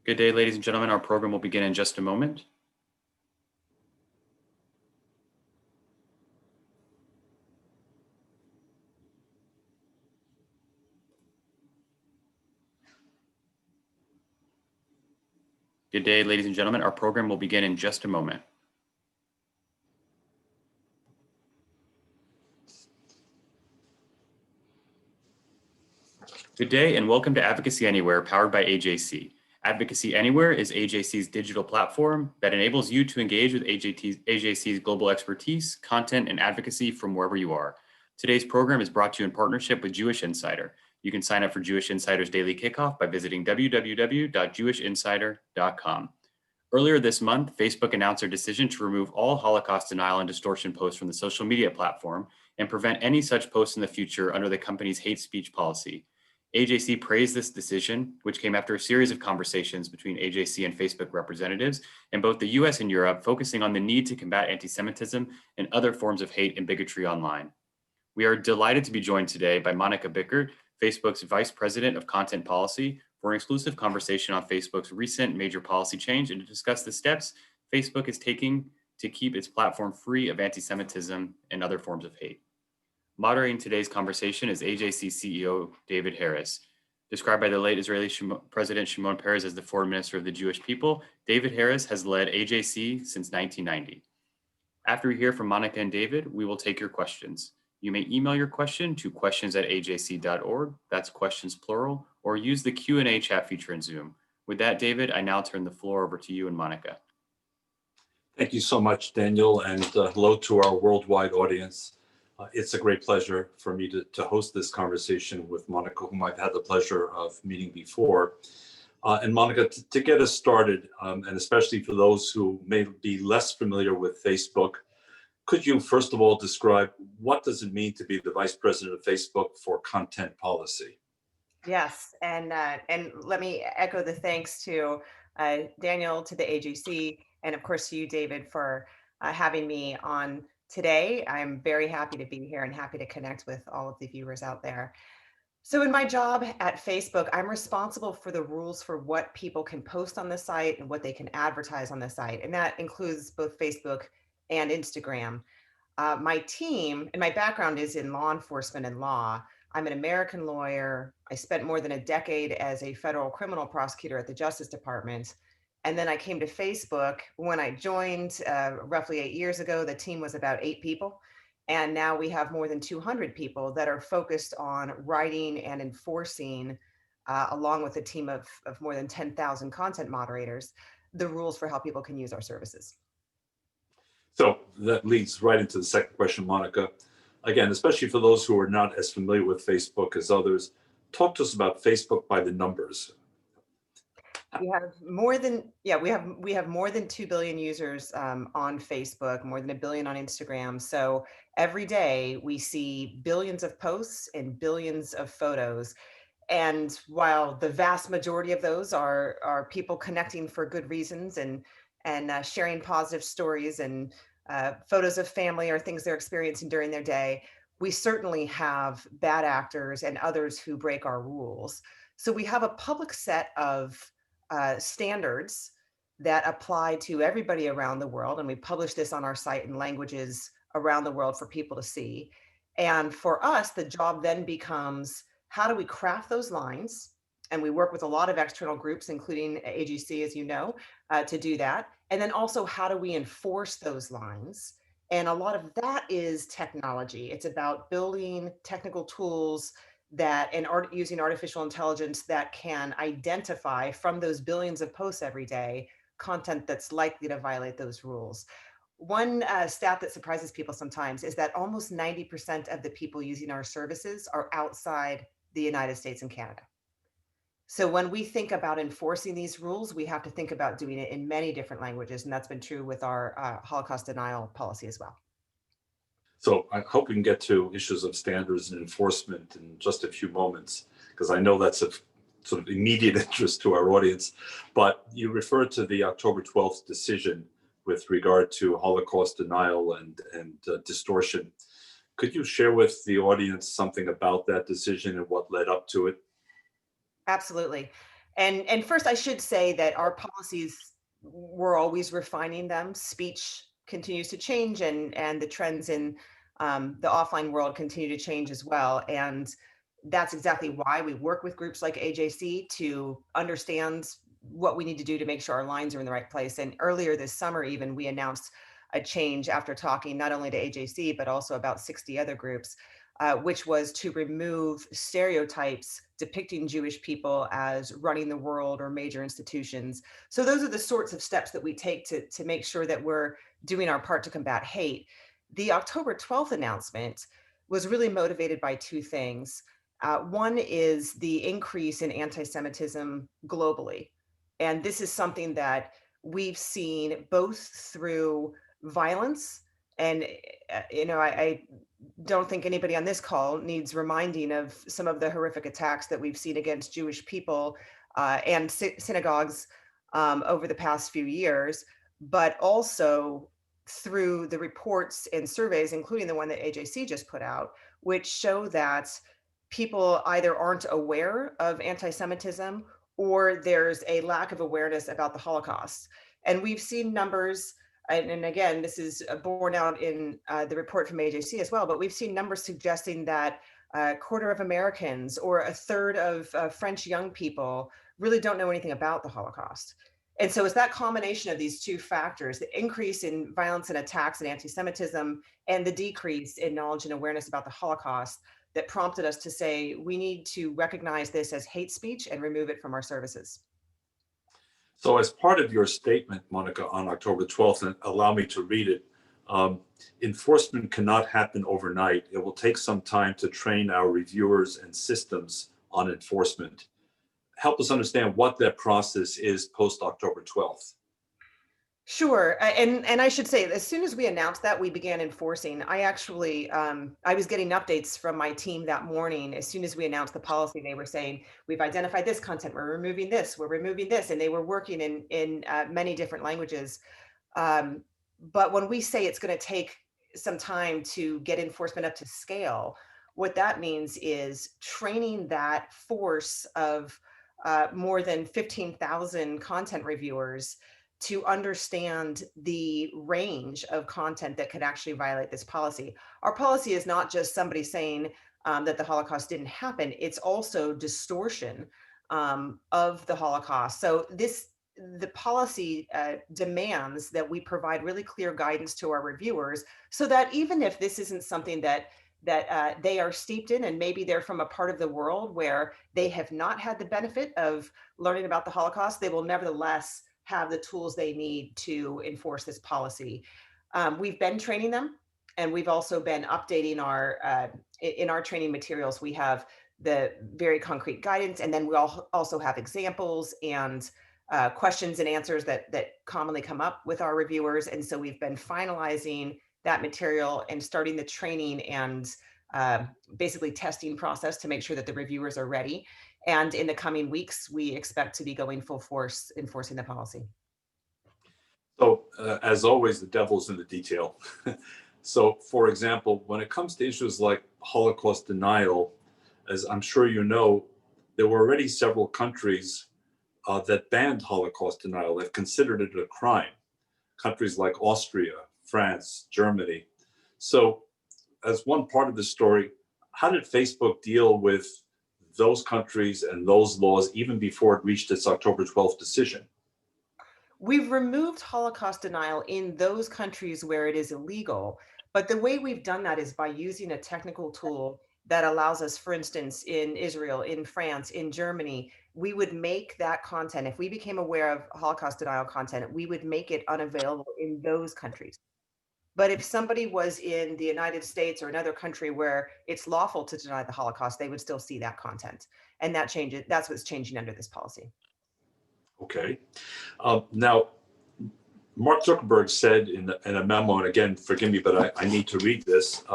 Good day, ladies and gentlemen. Our program will begin in just a moment. Good day, ladies and gentlemen. Our program will begin in just a moment. Good day and welcome to Advocacy Anywhere, powered by AJC. Advocacy Anywhere is AJC's digital platform that enables you to engage with AJC's global expertise, content, and advocacy from wherever you are. Today's program is brought to you in partnership with Jewish Insider. You can sign up for Jewish Insider's daily kickoff by visiting www.jewishinsider.com. Earlier this month, Facebook announced their decision to remove all Holocaust denial and distortion posts from the social media platform and prevent any such posts in the future under the company's hate speech policy. AJC praised this decision, which came after a series of conversations between AJC and Facebook representatives in both the US and Europe, focusing on the need to combat antisemitism and other forms of hate and bigotry online. We are delighted to be joined today by Monika Bickert, Facebook's Vice President of Content Policy, for an exclusive conversation on Facebook's recent major policy change and to discuss the steps Facebook is taking to keep its platform free of antisemitism and other forms of hate. Moderating today's conversation is AJC CEO David Harris. Described by the late Israeli President Shimon Peres as the foreign minister of the Jewish people, David Harris has led AJC since 1990. After we hear from Monika and David, we will take your questions. You may email your question to questions@ajc.org, that's questions plural, or use the Q&A chat feature in Zoom. With that, David, I now turn the floor over to you and Monika. Thank you so much, Daniel, and hello to our worldwide audience. It's a great pleasure for me to host this conversation with Monika, whom I've had the pleasure of meeting before. And Monika, to get us started, and especially for those who may be less familiar with Facebook, could you first of all describe what does it mean to be the Vice President of Facebook for Content Policy? Yes, and let me echo the thanks to Daniel, to the AJC, and of course to you, David, for having me on today. I'm very happy to be here and happy to connect with all of the viewers out there. So in my job at Facebook, I'm responsible for the rules for what people can post on the site and what they can advertise on the site. And that includes both Facebook and Instagram. My team and my background is in law enforcement and law. I'm an American lawyer. I spent more than a decade as a federal criminal prosecutor at the Justice Department. And then I came to Facebook. When I joined roughly 8 years ago, the team was about 8 people. And now we have more than 200 people that are focused on writing and enforcing, along with a team of more than 10,000 content moderators, the rules for how people can use our services. So that leads right into the second question, Monika. Again, especially for those who are not as familiar with Facebook as others, talk to us about Facebook by the numbers. We have more than we have more than 2 billion users on Facebook, more than 1 billion on Instagram. So every day we see billions of posts and billions of photos. And while the vast majority of those are people connecting for good reasons and sharing positive stories and photos of family or things they're experiencing during their day, we certainly have bad actors and others who break our rules. So we have a public set of standards that apply to everybody around the world. And we publish this on our site in languages around the world for people to see. And for us, the job then becomes, how do we craft those lines? And we work with a lot of external groups, including AJC, as you know, to do that. And then also, how do we enforce those lines? And a lot of that is technology. It's about building technical tools that using artificial intelligence that can identify from those billions of posts every day content that's likely to violate those rules. One stat that surprises people sometimes is that almost 90% of the people using our services are outside the United States and Canada. So when we think about enforcing these rules, we have to think about doing it in many different languages, and that's been true with our Holocaust denial policy as well. So I hope we can get to issues of standards and enforcement in just a few moments, because I know that's of sort of immediate interest to our audience. But you referred to the October 12th decision with regard to Holocaust denial and distortion. Could you share with the audience something about that decision and what led up to it? Absolutely. And first, I should say that our policies, we're always refining them. Speech continues to change, and the trends in the offline world continue to change as well. And that's exactly why we work with groups like AJC to understand what we need to do to make sure our lines are in the right place. And earlier this summer, even, we announced a change after talking not only to AJC, but also about 60 other groups, which was to remove stereotypes depicting Jewish people as running the world or major institutions. So those are the sorts of steps that we take to make sure that we're doing our part to combat hate. The October 12th announcement was really motivated by two things. One is the increase in anti-Semitism globally. And this is something that we've seen both through violence. And, I don't think anybody on this call needs reminding of some of the horrific attacks that we've seen against Jewish people and synagogues over the past few years, but also through the reports and surveys, including the one that AJC just put out, which show that people either aren't aware of anti-Semitism or there's a lack of awareness about the Holocaust. And we've seen numbers, and again, this is borne out in the report from AJC as well, but we've seen numbers suggesting that a quarter of Americans or a third of French young people really don't know anything about the Holocaust. And so it's that combination of these two factors, the increase in violence and attacks and anti-Semitism and the decrease in knowledge and awareness about the Holocaust, that prompted us to say we need to recognize this as hate speech and remove it from our services. So as part of your statement, Monika, on October 12th, and allow me to read it, enforcement cannot happen overnight. It will take some time to train our reviewers and systems on enforcement. Help us understand what that process is post October 12th. Sure, and I should say, as soon as we announced that, we began enforcing. I actually, I was getting updates from my team that morning. As soon as we announced the policy, they were saying, we've identified this content, we're removing this, and they were working in many different languages. But when we say it's going to take some time to get enforcement up to scale, what that means is training that force of more than 15,000 content reviewers to understand the range of content that could actually violate this policy. Our policy is not just somebody saying that the Holocaust didn't happen, it's also distortion of the Holocaust. So the policy demands that we provide really clear guidance to our reviewers so that even if this isn't something that they are steeped in, and maybe they're from a part of the world where they have not had the benefit of learning about the Holocaust, they will nevertheless have the tools they need to enforce this policy. We've been training them, and we've also been updating in our training materials. We have the very concrete guidance, and then we also have examples and questions and answers that commonly come up with our reviewers. And so we've been finalizing that material and starting the training and basically testing process to make sure that the reviewers are ready. And in the coming weeks, we expect to be going full force enforcing the policy. So as always, the devil's in the detail. So for example, when it comes to issues like Holocaust denial, as I'm sure you know, there were already several countries that banned Holocaust denial, that considered it a crime. Countries like Austria, France, Germany. So as one part of the story, how did Facebook deal with those countries and those laws even before it reached its October 12th decision? We've removed Holocaust denial in those countries where it is illegal, but the way we've done that is by using a technical tool that allows us, for instance, in Israel, in France, in Germany, we would make that content, if we became aware of Holocaust denial content, we would make it unavailable in those countries. But if somebody was in the United States or another country where it's lawful to deny the Holocaust, they would still see that content. And that changes, that's what's changing under this policy. Okay. Now, Mark Zuckerberg said in a memo, and again, forgive me, but I need to read this.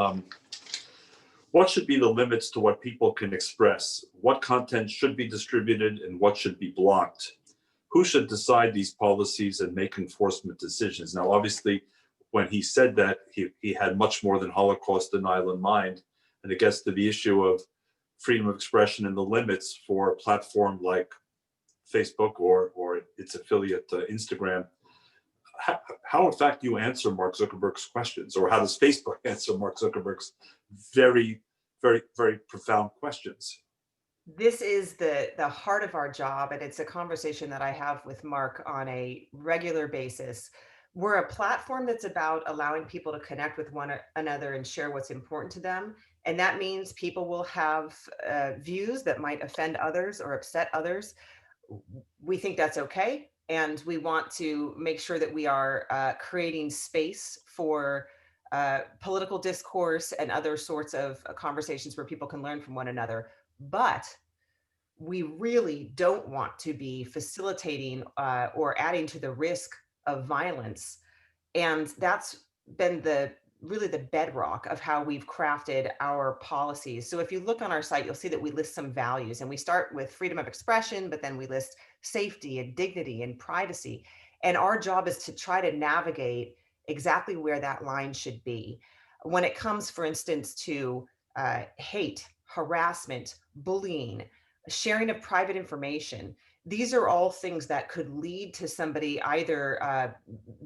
What should be the limits to what people can express? What content should be distributed and what should be blocked? Who should decide these policies and make enforcement decisions? Now, obviously, when he said that, he had much more than Holocaust denial in mind. And it gets to the issue of freedom of expression and the limits for a platform like Facebook or its affiliate Instagram, how in fact do you answer Mark Zuckerberg's questions, or how does Facebook answer Mark Zuckerberg's very, very, very profound questions? This is the heart of our job, and it's a conversation that I have with Mark on a regular basis. We're a platform that's about allowing people to connect with one another and share what's important to them. And that means people will have views that might offend others or upset others. We think that's okay. And we want to make sure that we are creating space for political discourse and other sorts of conversations where people can learn from one another. But we really don't want to be facilitating or adding to the risk of violence. And that's been really the bedrock of how we've crafted our policies. So if you look on our site, you'll see that we list some values, and we start with freedom of expression, but then we list safety and dignity and privacy. And our job is to try to navigate exactly where that line should be. When it comes, for instance, to hate, harassment, bullying, sharing of private information, these are all things that could lead to somebody either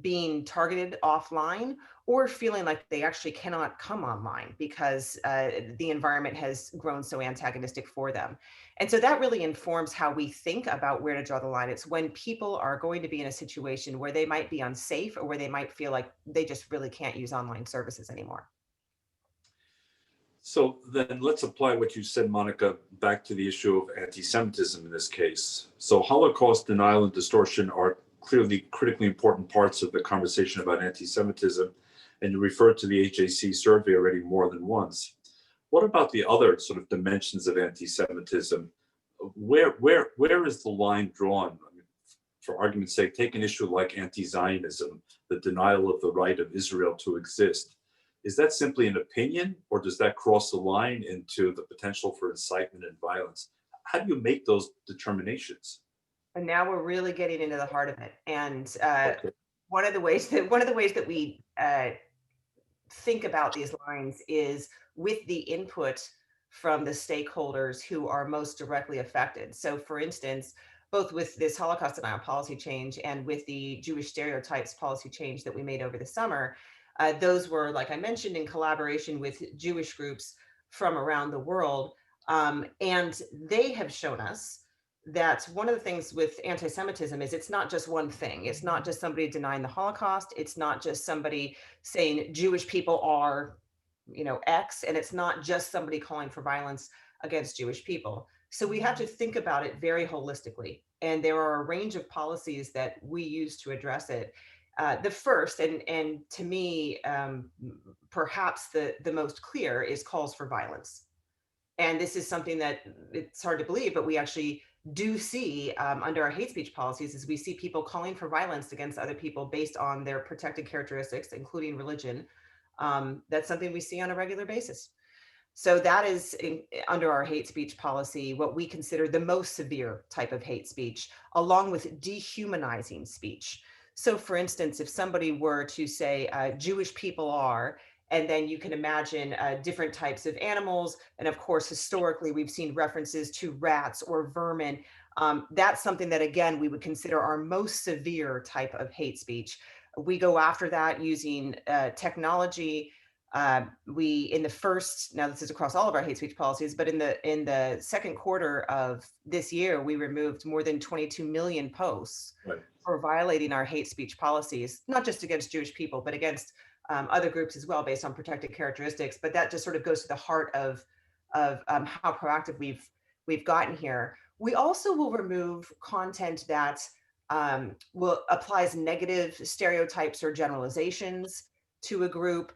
being targeted offline or feeling like they actually cannot come online because the environment has grown so antagonistic for them. And so that really informs how we think about where to draw the line. It's when people are going to be in a situation where they might be unsafe or where they might feel like they just really can't use online services anymore. So then let's apply what you said, Monika, back to the issue of anti-Semitism in this case. So Holocaust denial and distortion are clearly critically important parts of the conversation about anti-Semitism, and you referred to the AJC survey already more than once. What about the other sort of dimensions of anti-Semitism? Where is the line drawn? I mean, for argument's sake, take an issue like anti-Zionism, the denial of the right of Israel to exist. Is that simply an opinion, or does that cross the line into the potential for incitement and violence? How do you make those determinations? And now we're really getting into the heart of it. And Okay. one of the ways that we think about these lines is with the input from the stakeholders who are most directly affected. So for instance, both with this Holocaust denial policy change and with the Jewish stereotypes policy change that we made over the summer, those were, like I mentioned, in collaboration with Jewish groups from around the world. And they have shown us that one of the things with anti-Semitism is it's not just one thing. It's not just somebody denying the Holocaust. It's not just somebody saying Jewish people are, X, and it's not just somebody calling for violence against Jewish people. So we have to think about it very holistically. And there are a range of policies that we use to address it. The first, and to me, perhaps the most clear, is calls for violence. And this is something that it's hard to believe, but we actually do see under our hate speech policies is we see people calling for violence against other people based on their protected characteristics, including religion. That's something we see on a regular basis. So that is under our hate speech policy, what we consider the most severe type of hate speech, along with dehumanizing speech. So for instance, if somebody were to say Jewish people are, and then you can imagine different types of animals. And of course, historically, we've seen references to rats or vermin. That's something that, again, we would consider our most severe type of hate speech. We go after that using technology. In the first, now this is across all of our hate speech policies, but in the second quarter of this year, we removed more than 22 million posts for violating our hate speech policies, not just against Jewish people, but against other groups as well, based on protected characteristics. But that just sort of goes to the heart of how proactive we've gotten here. We also will remove content that applies negative stereotypes or generalizations to a group,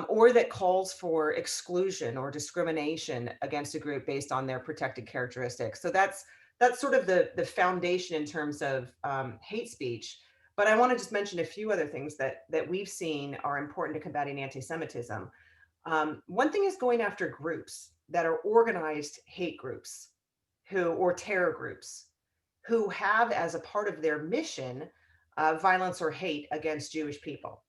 or that calls for exclusion or discrimination against a group based on their protected characteristics. So that's sort of the foundation in terms of hate speech. But I want to just mention a few other things that we've seen are important to combating anti-Semitism. One thing is going after groups that are organized hate groups or terror groups who have as a part of their mission violence or hate against Jewish people.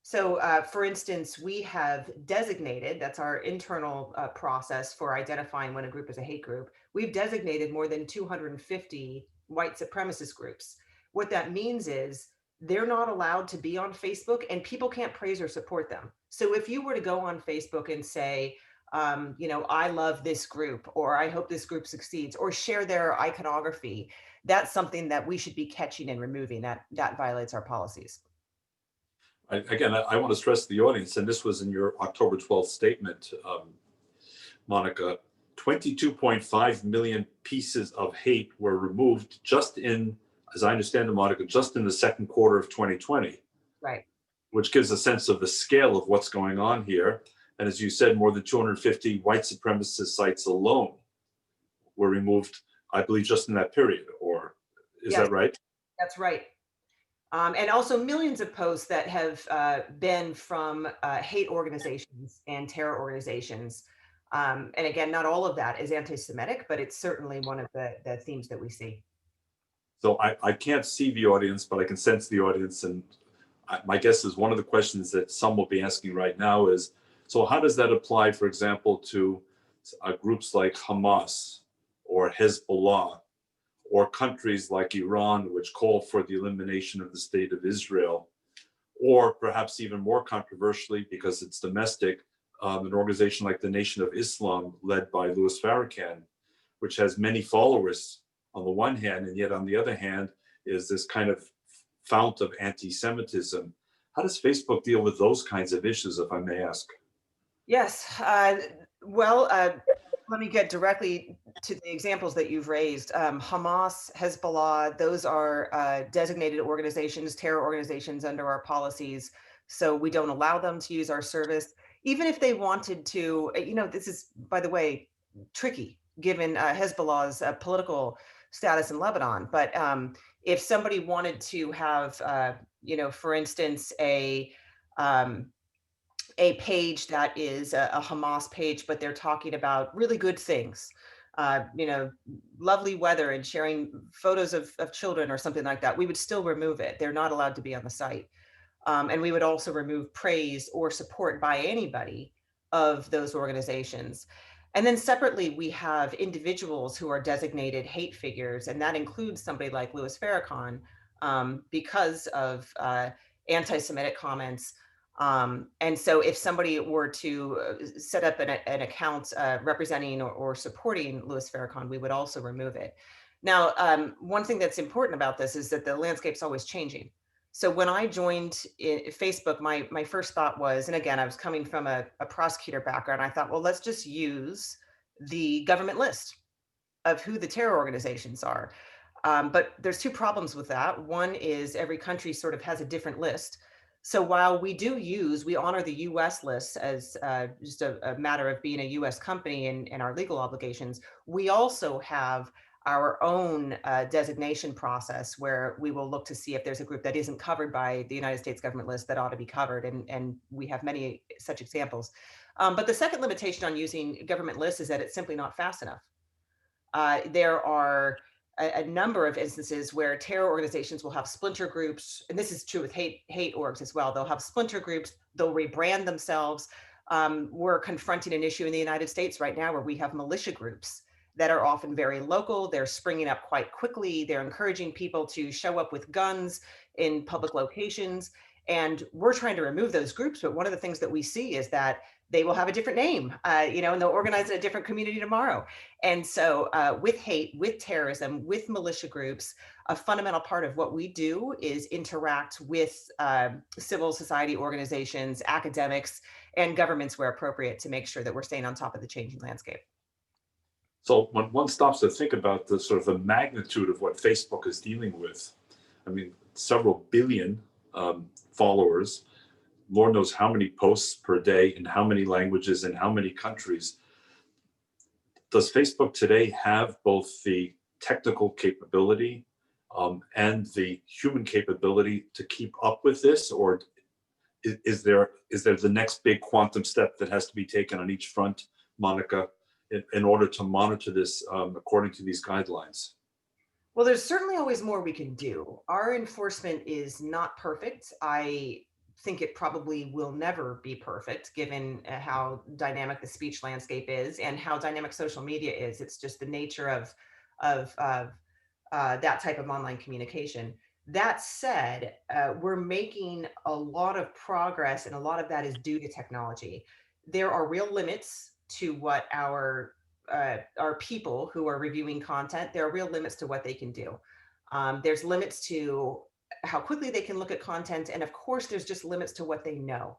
So, for instance, we have designated, that's our internal process for identifying when a group is a hate group. We've designated more than 250 white supremacist groups. What that means is they're not allowed to be on Facebook, and people can't praise or support them. So if you were to go on Facebook and say, I love this group, or I hope this group succeeds, or share their iconography, that's something that we should be catching and removing. That violates our policies. I want to stress to the audience, and this was in your October 12th statement, Monika, 22.5 million pieces of hate were removed just in, as I understand it, Monika, just in the second quarter of 2020. Right. Which gives a sense of the scale of what's going on here. And as you said, more than 250 white supremacist sites alone were removed, I believe, just in that period. Or is that right? That's right. And also millions of posts that have been from hate organizations and terror organizations. And again, not all of that is anti-Semitic, but it's certainly one of the themes that we see. So I can't see the audience, but I can sense the audience. And my guess is one of the questions that some will be asking right now is, so how does that apply, for example, to groups like Hamas or Hezbollah, or countries like Iran, which call for the elimination of the state of Israel, or perhaps even more controversially, because it's domestic, an organization like the Nation of Islam, led by Louis Farrakhan, which has many followers on the one hand, and yet on the other hand is this kind of fount of anti-Semitism. How does Facebook deal with those kinds of issues, if I may ask? Yes. Let me get directly to the examples that you've raised. Hamas, Hezbollah, those are designated organizations, terror organizations under our policies. So we don't allow them to use our service. Even if they wanted to, this is, by the way, tricky given Hezbollah's political status in Lebanon. But if somebody wanted to have, for instance, a page that is a Hamas page, but they're talking about really good things, lovely weather and sharing photos of children or something like that, we would still remove it. They're not allowed to be on the site. And we would also remove praise or support by anybody of those organizations. And then separately, we have individuals who are designated hate figures, and that includes somebody like Louis Farrakhan, because of anti-Semitic comments. And so if somebody were to set up an account representing or supporting Louis Farrakhan, we would also remove it. Now, one thing that's important about this is that the landscape's always changing. So when I joined Facebook, my first thought was, and again, I was coming from a prosecutor background, I thought, well, let's just use the government list of who the terror organizations are. But there's two problems with that. One is every country sort of has a different list. So while we honor the US list as just a matter of being a US company and our legal obligations, we also have our own designation process where we will look to see if there's a group that isn't covered by the United States government list that ought to be covered. And we have many such examples. But the second limitation on using government lists is that it's simply not fast enough. There are a number of instances where terror organizations will have splinter groups, and this is true with hate orgs as well. They'll have splinter groups, they'll rebrand themselves. We're confronting an issue in the United States right now where we have militia groups that are often very local. They're springing up quite quickly. They're encouraging people to show up with guns in public locations. And we're trying to remove those groups. But one of the things that we see is that they will have a different name, and they'll organize in a different community tomorrow. And so with hate, with terrorism, with militia groups, a fundamental part of what we do is interact with civil society organizations, academics, and governments where appropriate to make sure that we're staying on top of the changing landscape. So when one stops to think about the sort of the magnitude of what Facebook is dealing with, I mean, several billion followers, Lord knows how many posts per day in how many languages in how many countries. Does Facebook today have both the technical capability and the human capability to keep up with this, or is there the next big quantum step that has to be taken on each front, Monika, in order to monitor this according to these guidelines? Well, there's certainly always more we can do. Our enforcement is not perfect. I think it probably will never be perfect given how dynamic the speech landscape is and how dynamic social media is. It's just the nature of that type of online communication. That said, we're making a lot of progress, and a lot of that is due to technology. There are real limits to what our people who are reviewing content. There are real limits to what they can do. There's limits to how quickly they can look at content, and of course, there's just limits to what they know.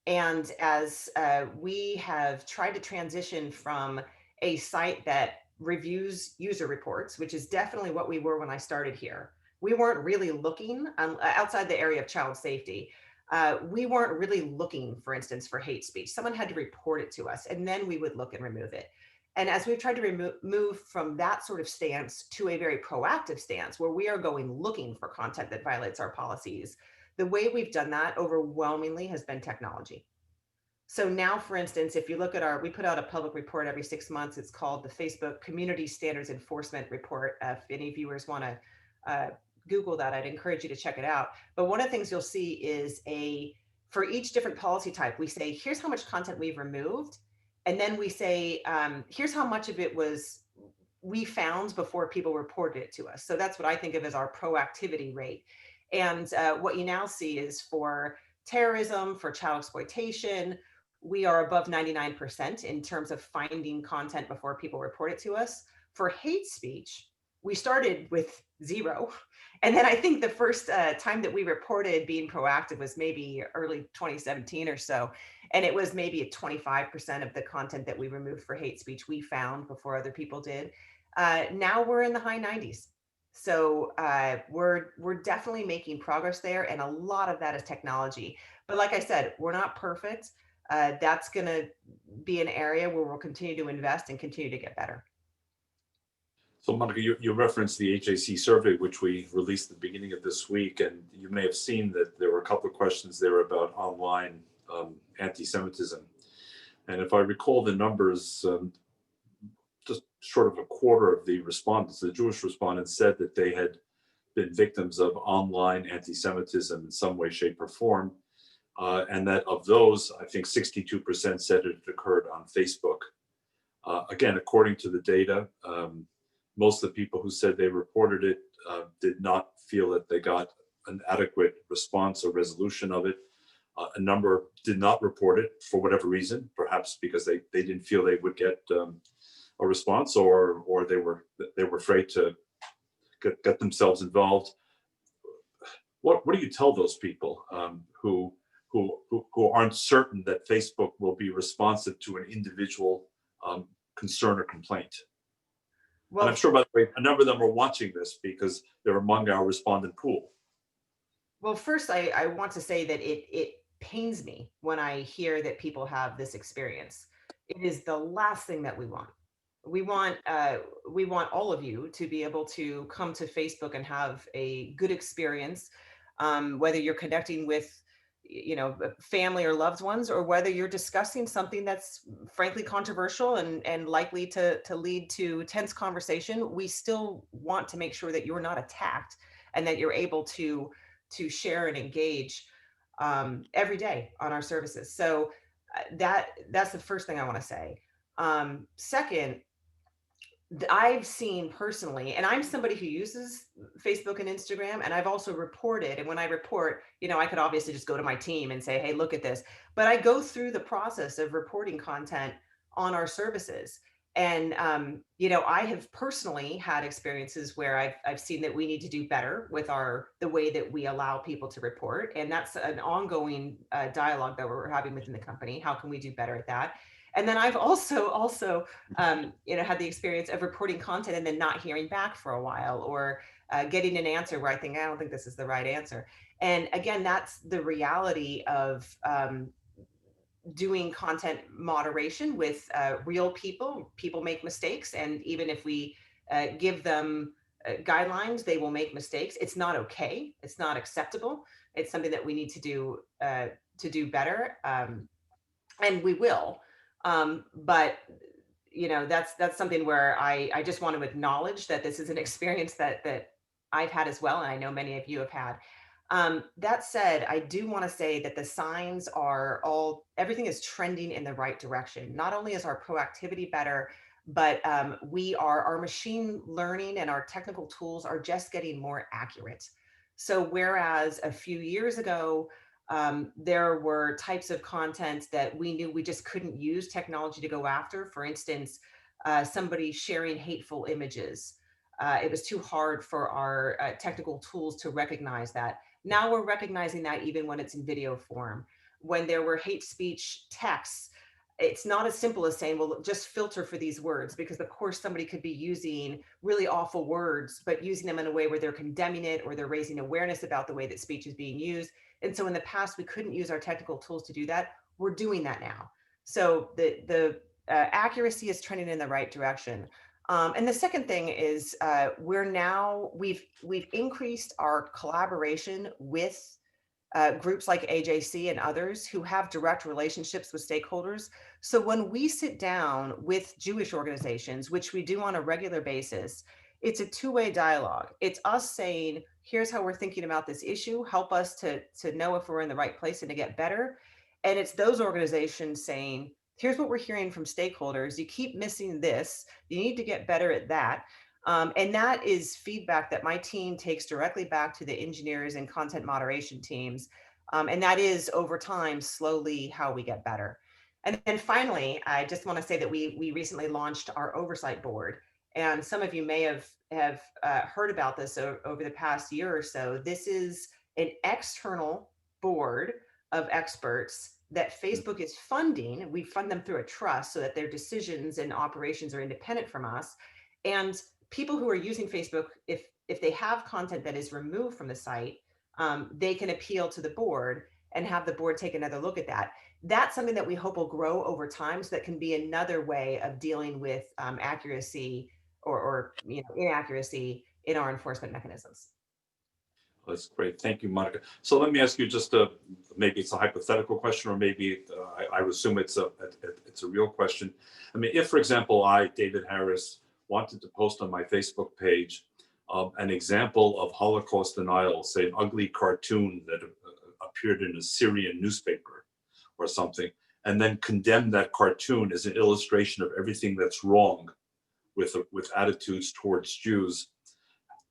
And as we have tried to transition from a site that reviews user reports, which is definitely what we were when I started here, we weren't really looking outside the area of child safety. We weren't really looking, for instance, for hate speech. Someone had to report it to us, and then we would look and remove it. And as we've tried to move from that sort of stance to a very proactive stance where we are going looking for content that violates our policies, the way we've done that overwhelmingly has been technology. So now, for instance, if you look at we put out a public report every 6 months. It's called the Facebook Community Standards Enforcement Report. If any viewers want to Google that, I'd encourage you to check it out. But one of the things you'll see is for each different policy type, we say, here's how much content we've removed. And then we say, here's how much of it we found before people reported it to us. So that's what I think of as our proactivity rate. And what you now see is for terrorism, for child exploitation, we are above 99% in terms of finding content before people report it to us. For hate speech, we started with 0. And then I think the first time that we reported being proactive was maybe early 2017 or so. And it was maybe 25% of the content that we removed for hate speech we found before other people did. Now we're in the high 90s. So we're definitely making progress there. And a lot of that is technology. But like I said, we're not perfect. That's going to be an area where we'll continue to invest and continue to get better. So Monika, you referenced the AJC survey, which we released at the beginning of this week, and you may have seen that there were a couple of questions there about online anti-Semitism. And if I recall the numbers, just short of a quarter of the respondents, the Jewish respondents, said that they had been victims of online anti-Semitism in some way, shape, or form. And that of those, I think 62% said it occurred on Facebook. Again, according to the data, most of the people who said they reported it did not feel that they got an adequate response or resolution of it. A number did not report it for whatever reason, perhaps because they didn't feel they would get a response, or they were afraid to get themselves involved. What do you tell those people who aren't certain that Facebook will be responsive to an individual concern or complaint? Well, and I'm sure, by the way, a number of them are watching this because they're among our respondent pool. Well, first, I want to say that it pains me when I hear that people have this experience. It is the last thing that we want. We want all of you to be able to come to Facebook and have a good experience, whether you're connecting with family or loved ones, or whether you're discussing something that's frankly controversial and likely to lead to tense conversation. We still want to make sure that you're not attacked and that you're able to share and engage every day on our services. So that's the first thing I want to say. Second, I've seen personally, and I'm somebody who uses Facebook and Instagram, and I've also reported. And when I report, I could obviously just go to my team and say, hey, look at this. But I go through the process of reporting content on our services. And, I have personally had experiences where I've seen that we need to do better with the way that we allow people to report. And that's an ongoing dialogue that we're having within the company. How can we do better at that? And then I've also had the experience of reporting content and then not hearing back for a while, or getting an answer where I don't think this is the right answer. And again, that's the reality of doing content moderation with real people. People make mistakes, and even if we give them guidelines, they will make mistakes. It's not okay. It's not acceptable. It's something that we need to do better, and we will. But that's something where I just want to acknowledge that this is an experience that I've had as well, and I know many of you have had. That said, I do want to say that the signs everything is trending in the right direction. Not only is our proactivity better, but our machine learning and our technical tools are just getting more accurate. So whereas a few years ago, there were types of content that we knew we just couldn't use technology to go after. For instance, somebody sharing hateful images. It was too hard for our technical tools to recognize that. Now we're recognizing that even when it's in video form. When there were hate speech texts, it's not as simple as saying, well, just filter for these words, because of course somebody could be using really awful words, but using them in a way where they're condemning it or they're raising awareness about the way that speech is being used. And so in the past, we couldn't use our technical tools to do that. We're doing that now. So the accuracy is trending in the right direction. And the second thing is we've increased our collaboration with groups like AJC and others who have direct relationships with stakeholders. So when we sit down with Jewish organizations, which we do on a regular basis, it's a two-way dialogue. It's us saying, here's how we're thinking about this issue, help us to know if we're in the right place and to get better. And it's those organizations saying, here's what we're hearing from stakeholders. You keep missing this. You need to get better at that. And that is feedback that my team takes directly back to the engineers and content moderation teams. And that is over time, slowly how we get better. And then finally, I just want to say that we recently launched our oversight board. And some of you may have heard about this over the past year or so. This is an external board of experts that Facebook is funding. We fund them through a trust so that their decisions and operations are independent from us. And people who are using Facebook, if they have content that is removed from the site, they can appeal to the board and have the board take another look at that. That's something that we hope will grow over time, so that can be another way of dealing with accuracy or inaccuracy in our enforcement mechanisms. That's great. Thank you, Monika. So let me ask you just maybe it's a hypothetical question, or maybe I would assume it's a real question. I mean, if, for example, I, David Harris, wanted to post on my Facebook page an example of Holocaust denial, say an ugly cartoon that appeared in a Syrian newspaper or something, and then condemn that cartoon as an illustration of everything that's wrong with attitudes towards Jews,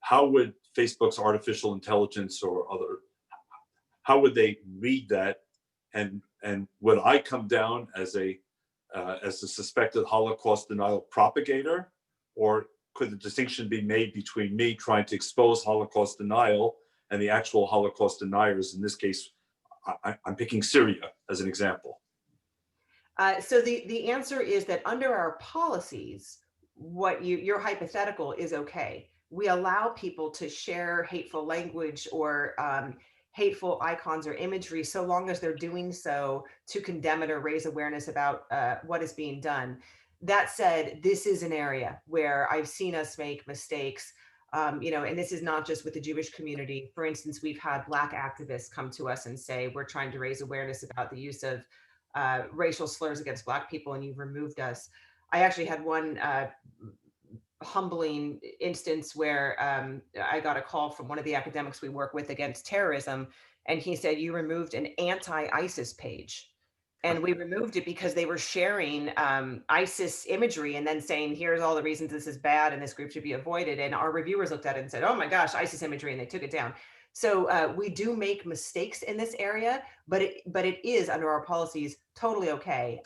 how would Facebook's artificial intelligence or how would they read that, and would I come down as a suspected Holocaust denial propagator, or could the distinction be made between me trying to expose Holocaust denial and the actual Holocaust deniers? In this case, I'm picking Syria as an example. So the answer is that under our policies, what your hypothetical is okay. We allow people to share hateful language or hateful icons or imagery, so long as they're doing so to condemn it or raise awareness about what is being done. That said, this is an area where I've seen us make mistakes. And this is not just with the Jewish community. For instance, we've had Black activists come to us and say, we're trying to raise awareness about the use of racial slurs against Black people, and you've removed us. I actually had one humbling instance where I got a call from one of the academics we work with against terrorism, and he said, you removed an anti-ISIS page. And we removed it because they were sharing ISIS imagery and then saying, here's all the reasons this is bad and this group should be avoided. And our reviewers looked at it and said, oh my gosh, ISIS imagery, and they took it down. So we do make mistakes in this area, but it is under our policies totally okay.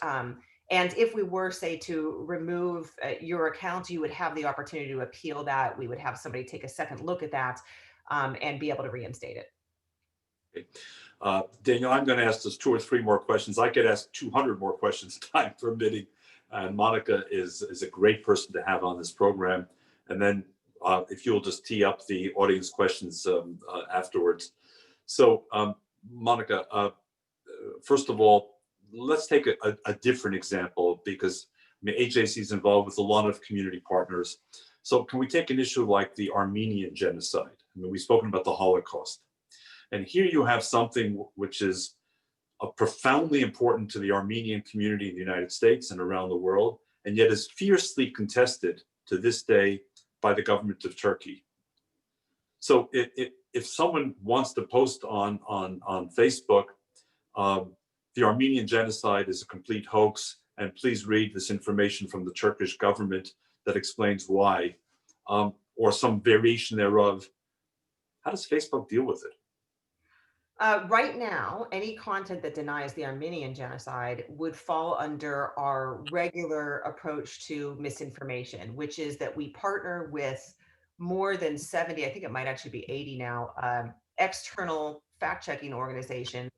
And if we were, say, to remove your account, you would have the opportunity to appeal that. We would have somebody take a second look at that and be able to reinstate it. Okay. Daniel, I'm going to ask us 2 or 3 more questions. I could ask 200 more questions, time permitting. And Monika is a great person to have on this program. And then if you'll just tee up the audience questions afterwards. So Monika, first of all, let's take a different example, because I mean, AJC is involved with a lot of community partners. So can we take an issue like the Armenian genocide? I mean, we've spoken about the Holocaust. And here you have something which is profoundly important to the Armenian community in the United States and around the world, and yet is fiercely contested to this day by the government of Turkey. So if someone wants to post on Facebook, the Armenian genocide is a complete hoax, And please read this information from the Turkish government that explains why, or some variation thereof. How does Facebook deal with it? Right now, any content that denies the Armenian genocide would fall under our regular approach to misinformation, which is that we partner with more than 70, I think it might actually be 80 now, external fact checking organizations.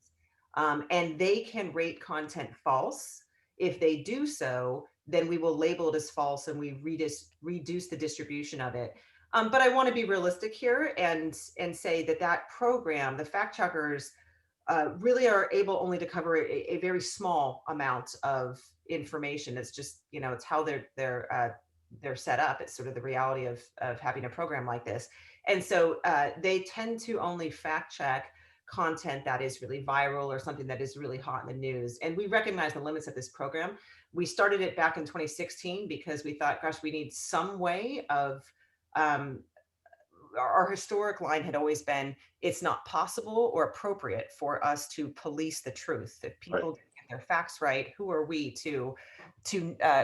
And they can rate content false. If they do so, then we will label it as false and we reduce the distribution of it. But I want to be realistic here and say that that program, the fact checkers, really are able only to cover a very small amount of information. It's just, you know, it's how they're set up. It's sort of the reality of having a program like this. And so they tend to only fact check content that is really viral or something that is really hot in the news. And we recognize the limits of this program. We started it back in 2016 because we thought, gosh, we need some way of um, our historic line had always been, it's not possible or appropriate for us to police the truth. If Right. people get their facts right, who are we to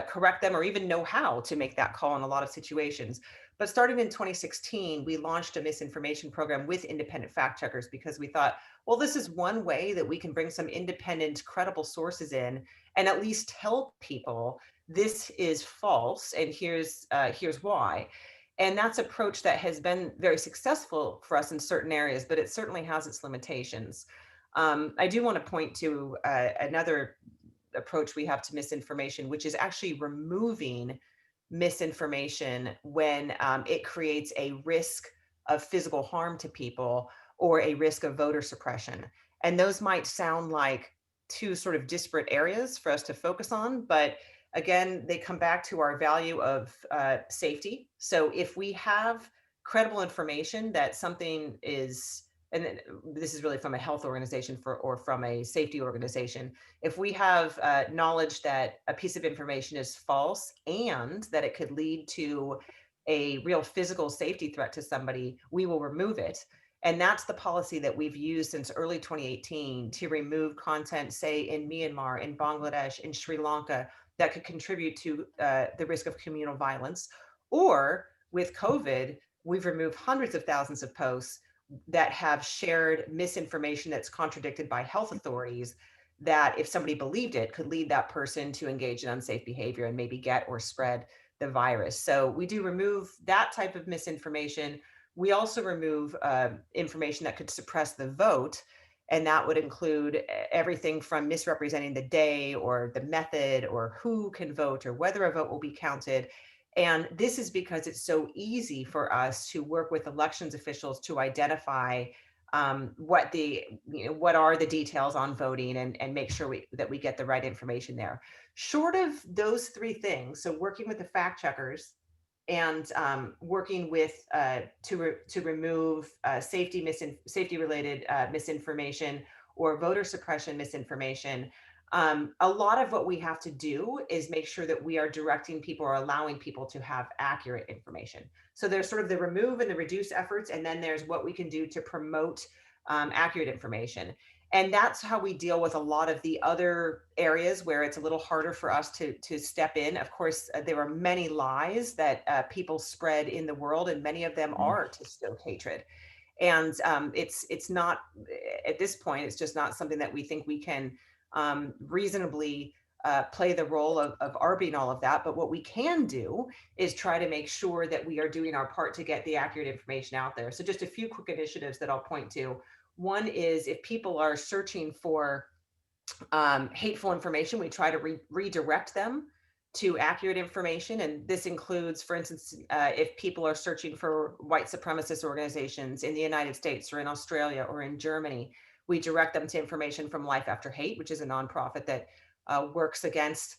correct them or even know how to make that call in a lot of situations? But starting in 2016, we launched a misinformation program with independent fact checkers because we thought, well, this is one way that we can bring some independent, credible sources in and at least tell people this is false and here's why. And that's approach that has been very successful for us in certain areas, but it certainly has its limitations. I do want to point to another approach we have to misinformation, which is actually removing misinformation when it creates a risk of physical harm to people or a risk of voter suppression. And those might sound like two sort of disparate areas for us to focus on, but again, they come back to our value of safety. So if we have credible information that something is, and this is really from a health organization or from a safety organization, if we have knowledge that a piece of information is false and that it could lead to a real physical safety threat to somebody, we will remove it. And that's the policy that we've used since early 2018 to remove content, say in Myanmar, in Bangladesh, in Sri Lanka, that could contribute to the risk of communal violence. Or with COVID, we've removed hundreds of thousands of posts that have shared misinformation that's contradicted by health authorities that if somebody believed it could lead that person to engage in unsafe behavior and maybe get or spread the virus. So we do remove that type of misinformation. We also remove information that could suppress the vote. And that would include everything from misrepresenting the day or the method or who can vote or whether a vote will be counted. And this is because it's so easy for us to work with elections officials to identify what are the details on voting and make sure that we get the right information there. Short of those three things, so working with the fact checkers and working with to remove safety related misinformation or voter suppression misinformation. A lot of what we have to do is make sure that we are directing people or allowing people to have accurate information. So there's sort of the remove and the reduce efforts, and then there's what we can do to promote accurate information. And that's how we deal with a lot of the other areas where it's a little harder for us to step in. Of course, there are many lies that people spread in the world, and many of them are to stoke hatred. And it's not, at this point, it's just not something that we think we can reasonably play the role of arbing all of that. But what we can do is try to make sure that we are doing our part to get the accurate information out there. So just a few quick initiatives that I'll point to. One is if people are searching for hateful information, we try to redirect them to accurate information. And this includes, for instance, if people are searching for white supremacist organizations in the United States or in Australia or in Germany, we direct them to information from Life After Hate, which is a nonprofit that works against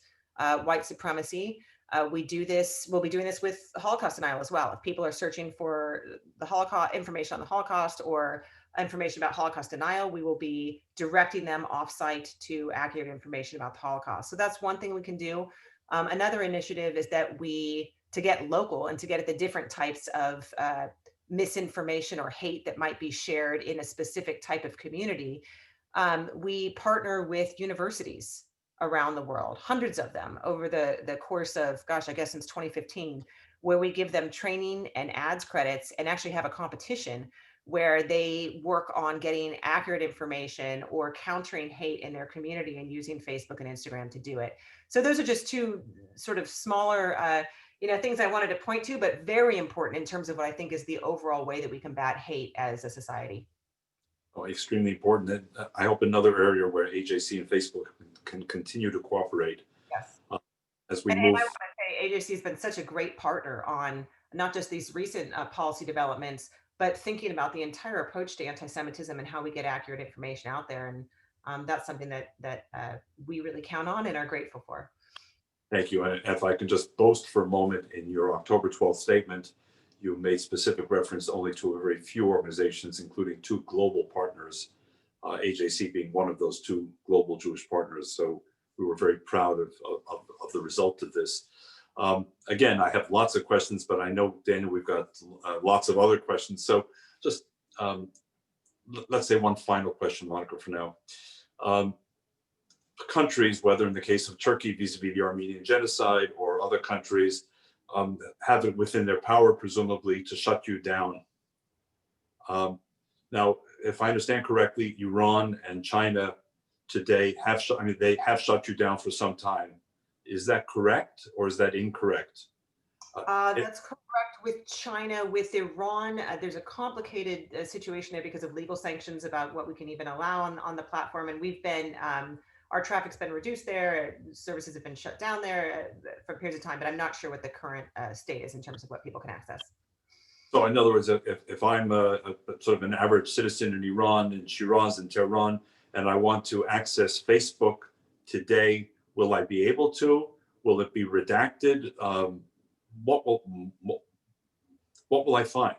white supremacy. We'll be doing this with Holocaust denial as well. If people are searching for the Holocaust information on the Holocaust or information about Holocaust denial, we will be directing them offsite to accurate information about the Holocaust. So that's one thing we can do. Another initiative is that to get local and to get at the different types of misinformation or hate that might be shared in a specific type of community, we partner with universities around the world, hundreds of them over the course of, gosh, I guess since 2015, where we give them training and ads credits and actually have a competition where they work on getting accurate information or countering hate in their community and using Facebook and Instagram to do it. So those are just two sort of smaller, things I wanted to point to, but very important in terms of what I think is the overall way that we combat hate as a society. Oh, extremely important. And I hope another area where AJC and Facebook can continue to cooperate Yes. as we And I move. want to say AJC has been such a great partner on not just these recent policy developments, but thinking about the entire approach to anti-Semitism and how we get accurate information out there. And that's something that we really count on and are grateful for. Thank you. And if I can just boast for a moment, in your October 12th statement, you made specific reference only to a very few organizations, including two global partners, AJC being one of those two global Jewish partners. So we were very proud of the result of this. Again, I have lots of questions, but I know, Daniel, we've got lots of other questions. So just let's say one final question, Monika, for now. Countries, whether in the case of Turkey vis-a-vis the Armenian genocide or other countries, have it within their power, presumably, to shut you down. Now, if I understand correctly, Iran and China today have they have shut you down for some time. Is that correct or is that incorrect? That's correct with China. With Iran, there's a complicated situation there because of legal sanctions about what we can even allow on the platform. And we've been, our traffic's been reduced there. Services have been shut down there for periods of time, but I'm not sure what the current state is in terms of what people can access. So in other words, if I'm a sort of an average citizen in Iran, in Shiraz, in Tehran, and I want to access Facebook today, will I be able to? Will it be redacted? What will I find?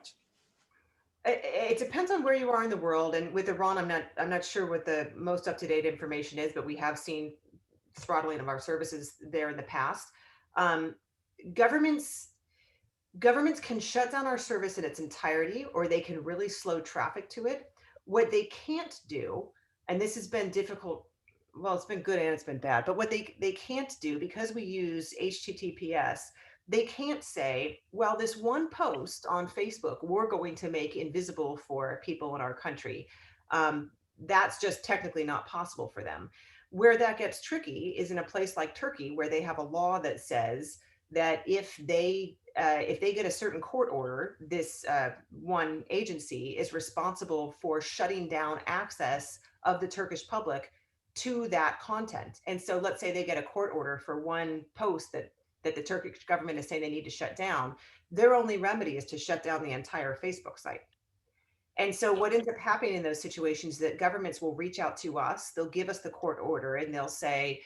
It depends on where you are in the world. And with Iran, I'm not sure what the most up-to-date information is, but we have seen throttling of our services there in the past. Governments can shut down our service in its entirety, or they can really slow traffic to it. What they can't do, and this has been difficult, well, it's been good and it's been bad, but what they can't do, because we use HTTPS, they can't say, well, this one post on Facebook, we're going to make invisible for people in our country. That's just technically not possible for them. Where that gets tricky is in a place like Turkey, where they have a law that says that if they get a certain court order, this one agency is responsible for shutting down access of the Turkish public to that content. And so let's say they get a court order for one post that the Turkish government is saying they need to shut down. Their only remedy is to shut down the entire Facebook site. And so what ends up happening in those situations is that governments will reach out to us, they'll give us the court order, and they'll say,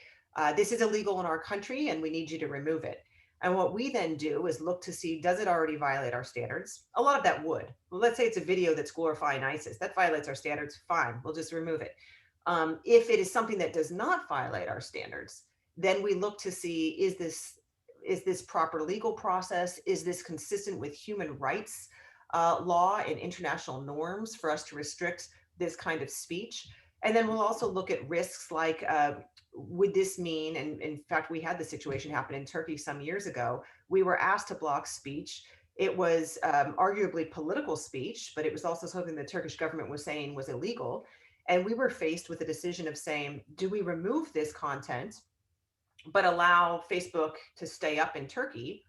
this is illegal in our country and we need you to remove it. And what we then do is look to see, does it already violate our standards? A lot of that would. Well, let's say it's a video that's glorifying ISIS. That violates our standards. Fine, we'll just remove it. If it is something that does not violate our standards, then we look to see, is this proper legal process? Is this consistent with human rights law and international norms for us to restrict this kind of speech? And then we'll also look at risks like, would this mean, and in fact, we had the situation happen in Turkey some years ago, we were asked to block speech. It was arguably political speech, but it was also something the Turkish government was saying was illegal. And we were faced with a decision of saying, do we remove this content, but allow Facebook to stay up in Turkey?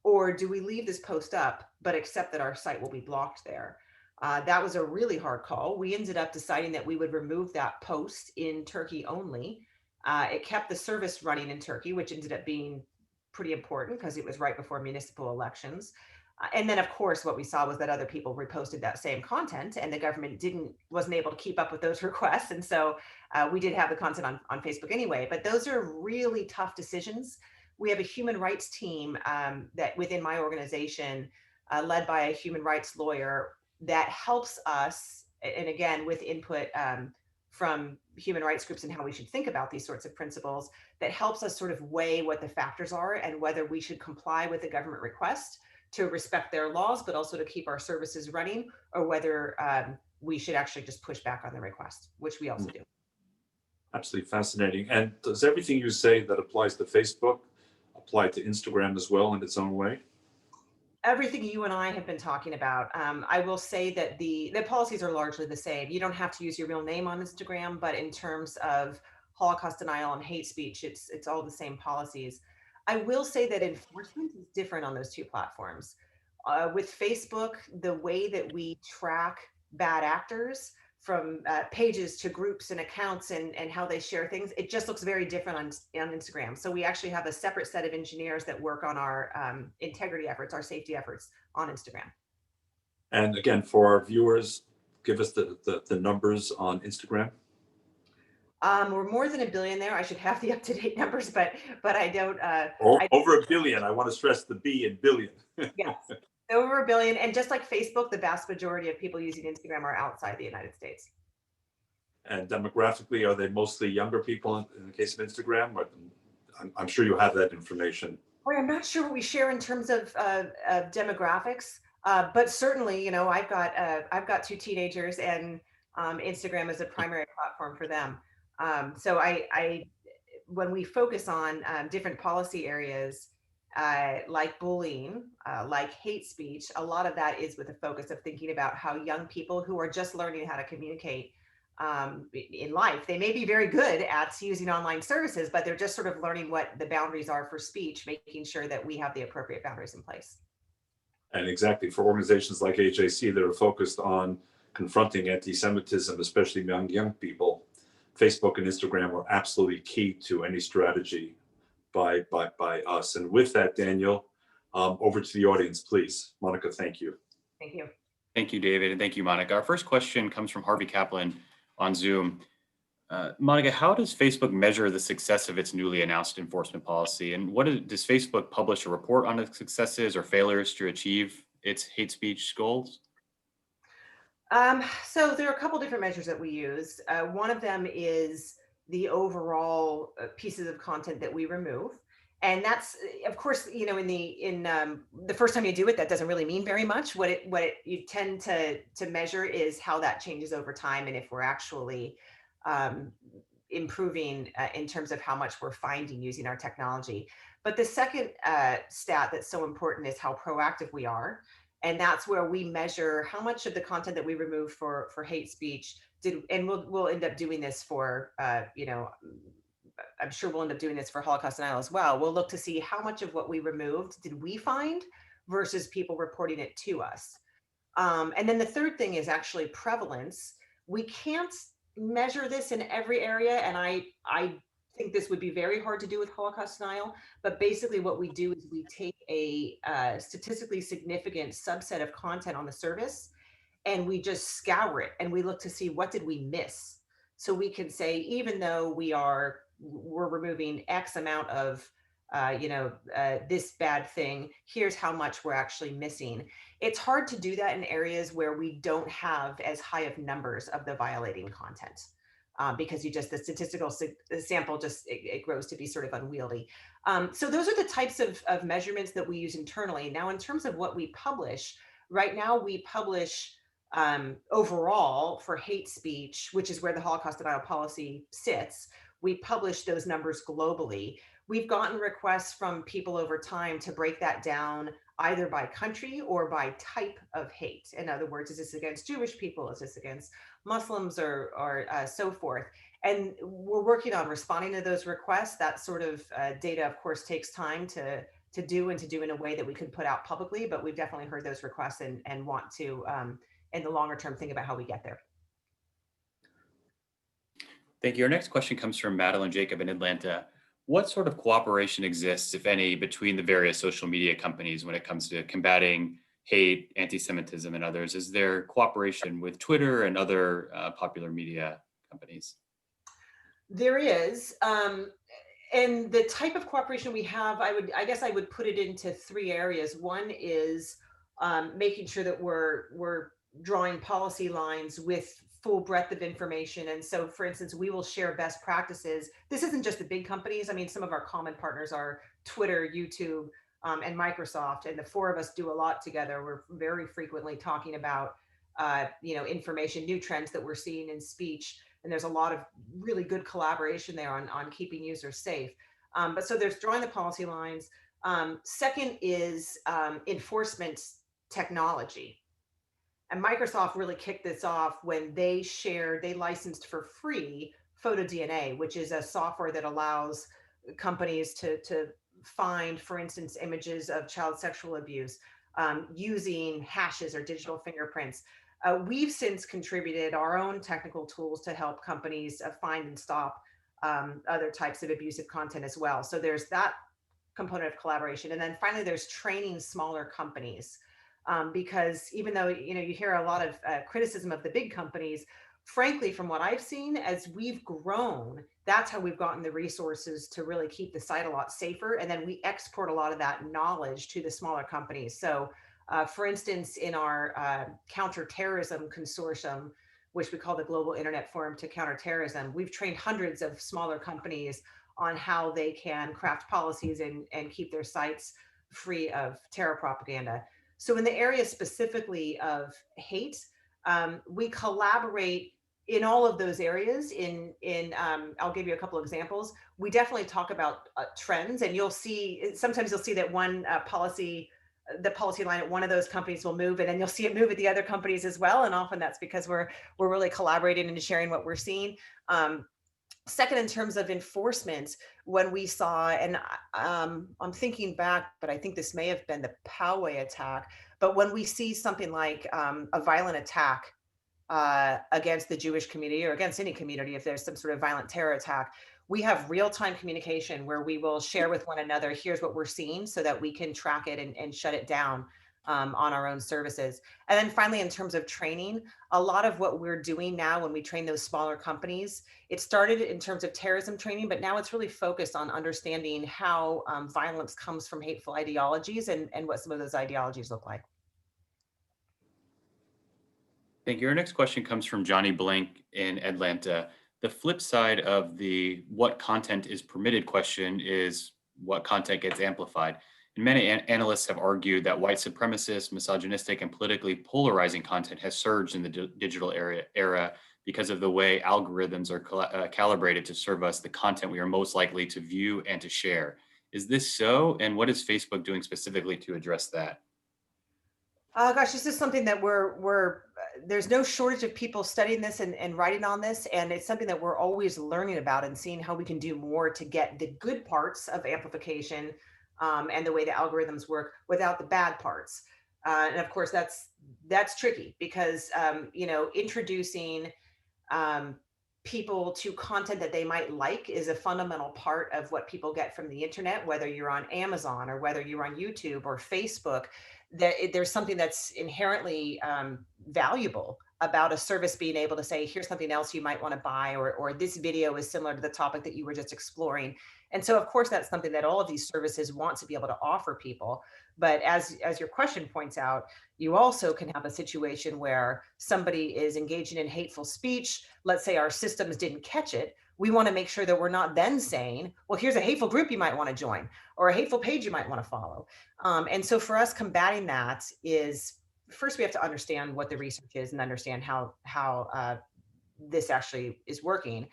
Or do we leave this post up, but accept that our site will be blocked there? That was a really hard call. We ended up deciding that we would remove that post in Turkey only. It kept the service running in Turkey, which ended up being pretty important because it was right before municipal elections. And then, of course, what we saw was that other people reposted that same content, and the government wasn't able to keep up with those requests. And so we did have the content on Facebook anyway. But those are really tough decisions. We have a human rights team that within my organization, led by a human rights lawyer, that helps us, and again, with input from human rights groups and how we should think about these sorts of principles, that helps us sort of weigh what the factors are and whether we should comply with the government request to respect their laws, but also to keep our services running, or whether we should actually just push back on the request, which we also do. Absolutely fascinating. And does everything you say that applies to Facebook apply to Instagram as well in its own way? Everything you and I have been talking about. I will say that the policies are largely the same. You don't have to use your real name on Instagram, but in terms of Holocaust denial and hate speech, it's all the same policies. I will say that enforcement is different on those two platforms. With Facebook, the way that we track bad actors from pages to groups and accounts and how they share things, it just looks very different on Instagram. So we actually have a separate set of engineers that work on our integrity efforts, our safety efforts on Instagram. And again, for our viewers, give us the numbers on Instagram. We're more than 1 billion there. I should have the up-to-date numbers, but I don't. Over 1 billion. I want to stress the B in billion. Yes, over 1 billion. And just like Facebook, the vast majority of people using Instagram are outside the United States. And demographically, are they mostly younger people in the case of Instagram? Or I'm sure you have that information. Boy, I'm not sure what we share in terms of demographics, but certainly, you know, I've got 2 teenagers, and Instagram is a primary platform for them. So when we focus on different policy areas like bullying, like hate speech, a lot of that is with a focus of thinking about how young people who are just learning how to communicate in life, they may be very good at using online services, but they're just sort of learning what the boundaries are for speech, making sure that we have the appropriate boundaries in place. And exactly, for organizations like AJC that are focused on confronting anti-Semitism, especially among young people, Facebook and Instagram are absolutely key to any strategy by us. And with that, Daniel, over to the audience, please. Monika, thank you. Thank you. Thank you, David, and thank you, Monika. Our first question comes from Harvey Kaplan on Zoom. Monika, how does Facebook measure the success of its newly announced enforcement policy? And does Facebook publish a report on its successes or failures to achieve its hate speech goals? So there are a couple different measures that we use. One of them is the overall pieces of content that we remove. And that's, of course, you know, in the first time you do it, that doesn't really mean very much. What you tend to measure is how that changes over time, and if we're actually improving in terms of how much we're finding using our technology. But the second stat that's so important is how proactive we are. And that's where we measure how much of the content that we remove for hate speech and we'll end up doing this for, you know, I'm sure we'll end up doing this for Holocaust denial as well. We'll look to see how much of what we removed did we find versus people reporting it to us. And then the third thing is actually prevalence. We can't measure this in every area, and I think this would be very hard to do with Holocaust denial, but basically what we do is we take a statistically significant subset of content on the service and we just scour it and we look to see what did we miss. So we can say, even though we're removing X amount of this bad thing, here's how much we're actually missing. It's hard to do that in areas where we don't have as high of numbers of the violating content. Because the statistical sample just it grows to be sort of unwieldy. So those are the types of measurements that we use internally. Now, in terms of what we publish, right now we publish overall for hate speech, which is where the Holocaust denial policy sits. We publish those numbers globally. We've gotten requests from people over time to break that down either by country or by type of hate. In other words, is this against Jewish people? Is this against Muslims or so forth? And we're working on responding to those requests. That sort of data, of course, takes time to do in a way that we could put out publicly, but we've definitely heard those requests and want to, in the longer term, think about how we get there. Thank you. Our next question comes from Madeline Jacob in Atlanta. What sort of cooperation exists, if any, between the various social media companies when it comes to combating hate, anti-Semitism, and others? Is there cooperation with Twitter and other popular media companies? There is. And the type of cooperation we have, I guess I would put it into 3 areas. One is making sure that we're drawing policy lines with full breadth of information. And so, for instance, we will share best practices. This isn't just the big companies. I mean, some of our common partners are Twitter, YouTube, and Microsoft, and the 4 of us do a lot together. We're very frequently talking about, information, new trends that we're seeing in speech. and there's a lot of really good collaboration there on keeping users safe. But so there's drawing the policy lines. Second is enforcement technology. And Microsoft really kicked this off when they licensed for free PhotoDNA, which is a software that allows companies to find, for instance, images of child sexual abuse using hashes or digital fingerprints. We've since contributed our own technical tools to help companies find and stop other types of abusive content as well. So there's that component of collaboration. And then finally, there's training smaller companies. Because even though you hear a lot of criticism of the big companies, frankly, from what I've seen, as we've grown, that's how we've gotten the resources to really keep the site a lot safer. And then we export a lot of that knowledge to the smaller companies. So for instance, in our counterterrorism consortium, which we call the Global Internet Forum to Counterterrorism, we've trained hundreds of smaller companies on how they can craft policies and keep their sites free of terror propaganda. So in the area specifically of hate, we collaborate in all of those areas. I'll give you a couple of examples. We definitely talk about trends, and sometimes you'll see that the policy line at one of those companies will move, and then you'll see it move at the other companies as well. And often that's because we're really collaborating and sharing what we're seeing. Second, in terms of enforcement, when we saw, and I'm thinking back, but I think this may have been the Poway attack, but when we see something like a violent attack against the Jewish community or against any community, if there's some sort of violent terror attack, we have real-time communication where we will share with one another, here's what we're seeing, so that we can track it and shut it down on our own services. And then finally, in terms of training, a lot of what we're doing now when we train those smaller companies, it started in terms of terrorism training, but now it's really focused on understanding how violence comes from hateful ideologies and what some of those ideologies look like. Thank you. Our next question comes from Johnny Blank in Atlanta. The flip side of the what content is permitted question is what content gets amplified. And many analysts have argued that white supremacist, misogynistic, and politically polarizing content has surged in the digital era because of the way algorithms are calibrated to serve us the content we are most likely to view and to share. Is this so? And what is Facebook doing specifically to address that? Gosh, this is something that there's no shortage of people studying this and writing on this. And it's something that we're always learning about and seeing how we can do more to get the good parts of amplification and the way the algorithms work without the bad parts. And of course, that's tricky because, introducing people to content that they might like is a fundamental part of what people get from the internet, whether you're on Amazon or whether you're on YouTube or Facebook. There's something that's inherently valuable about a service being able to say, here's something else you might want to buy, or this video is similar to the topic that you were just exploring. And so, of course, that's something that all of these services want to be able to offer people. But as your question points out, you also can have a situation where somebody is engaging in hateful speech. Let's say our systems didn't catch it. We want to make sure that we're not then saying, well, here's a hateful group you might want to join or a hateful page you might want to follow. And so for us, combating that is, first, we have to understand what the research is and understand how this actually is working.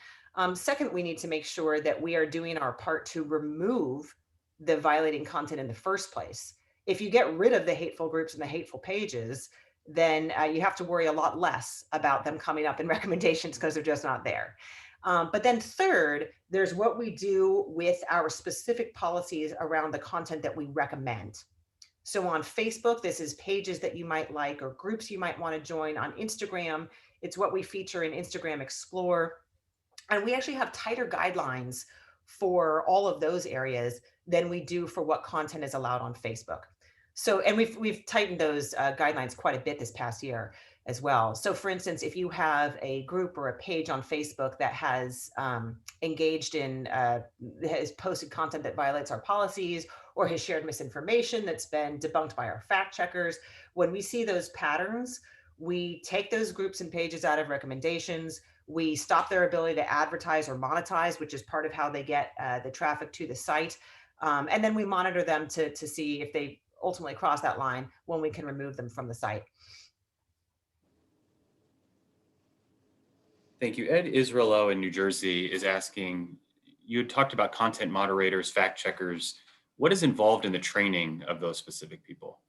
Second, we need to make sure that we are doing our part to remove the violating content in the first place. If you get rid of the hateful groups and the hateful pages, then you have to worry a lot less about them coming up in recommendations because they're just not there. But then third, there's what we do with our specific policies around the content that we recommend. So on Facebook, this is pages that you might like or groups you might want to join. On Instagram, it's what we feature in Instagram Explore. And we actually have tighter guidelines for all of those areas than we do for what content is allowed on Facebook. So, and we've tightened those guidelines quite a bit this past year as well. So for instance, if you have a group or a page on Facebook that has engaged in, has posted content that violates our policies or has shared misinformation that's been debunked by our fact checkers, when we see those patterns, we take those groups and pages out of recommendations. We stop their ability to advertise or monetize, which is part of how they get the traffic to the site. And then we monitor them to see if they ultimately cross that line, when we can remove them from the site. Thank you. Ed Israelo in New Jersey is asking, you had talked about content moderators, fact checkers. What is involved in the training of those specific people?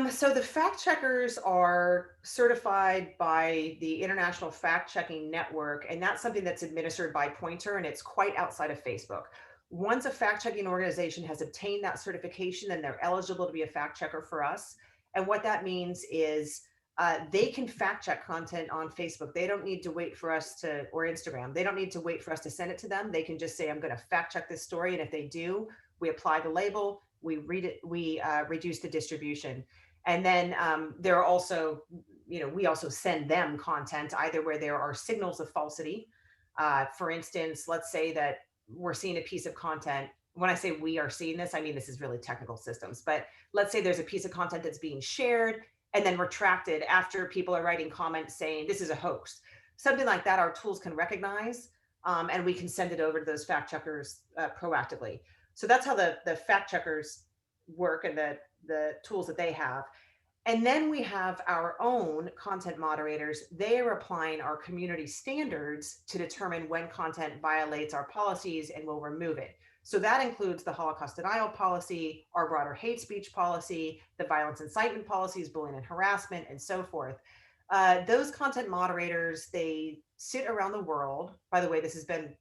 So the fact checkers are certified by the International Fact Checking Network, and that's something that's administered by Pointer, and it's quite outside of Facebook. Once a fact checking organization has obtained that certification, then they're eligible to be a fact checker for us. And what that means is they can fact check content on Facebook. They don't need to wait for us to, or Instagram, they don't need to wait for us to send it to them. They can just say, I'm going to fact check this story. And if they do, we apply the label, we read it, we reduce the distribution. And then there are also, we also send them content either where there are signals of falsity. For instance, let's say that we're seeing a piece of content. When I say we are seeing this, I mean this is really technical systems. But let's say there's a piece of content that's being shared and then retracted after people are writing comments saying this is a hoax. Something like that, our tools can recognize, and we can send it over to those fact checkers proactively. So that's how the fact checkers work and the tools that they have. And then we have our own content moderators. They are applying our community standards to determine when content violates our policies and will remove it. So that includes the Holocaust denial policy, our broader hate speech policy, the violence incitement policies, bullying and harassment, and so forth. Those content moderators, they sit around the world. By the way, this has been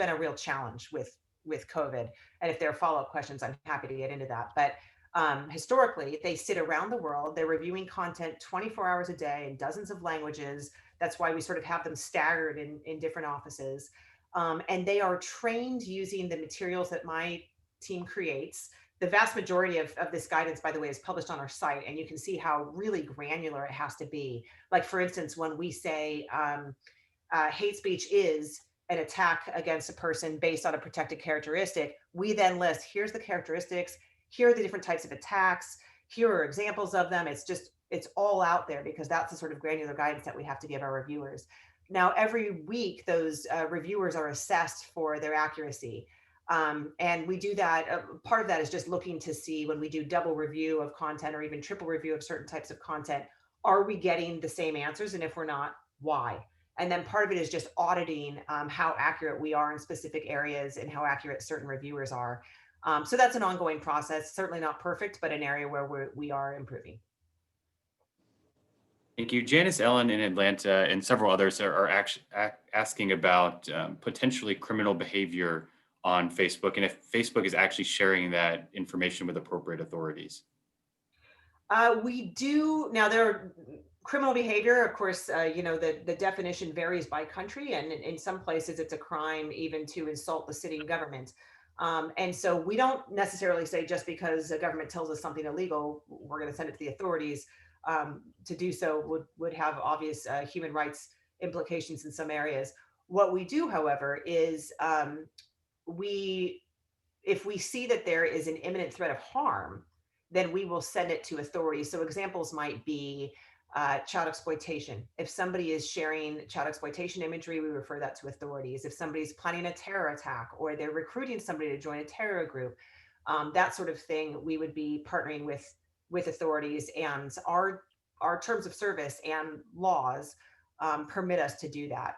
a real challenge with COVID. And if there are follow-up questions, I'm happy to get into that. But historically, they sit around the world. They're reviewing content 24 hours a day in dozens of languages. That's why we sort of have them staggered in different offices. And they are trained using the materials that my team creates. The vast majority of this guidance, by the way, is published on our site, and you can see how really granular it has to be. Like, for instance, when we say hate speech is an attack against a person based on a protected characteristic, we then list, here's the characteristics, here are the different types of attacks, here are examples of them. It's all out there because that's the sort of granular guidance that we have to give our reviewers. Now, every week, those reviewers are assessed for their accuracy. And we do that. Part of that is just looking to see when we do double review of content or even triple review of certain types of content, are we getting the same answers? And if we're not, why? And then part of it is just auditing how accurate we are in specific areas and how accurate certain reviewers are. So that's an ongoing process, certainly not perfect, but an area where we are improving. Thank you. Janice Ellen in Atlanta and several others are actually asking about potentially criminal behavior on Facebook and if Facebook is actually sharing that information with appropriate authorities. We do. Now, there are criminal behavior, of course, the definition varies by country, and in some places it's a crime even to insult the sitting government. And so we don't necessarily say just because a government tells us something illegal, we're going to send it to the authorities. To do so would have obvious human rights implications in some areas. What we do, however, is if we see that there is an imminent threat of harm, then we will send it to authorities. So examples might be child exploitation. If somebody is sharing child exploitation imagery, we refer that to authorities. If somebody's planning a terror attack or they're recruiting somebody to join a terror group, that sort of thing, we would be partnering with authorities, and our terms of service and laws permit us to do that.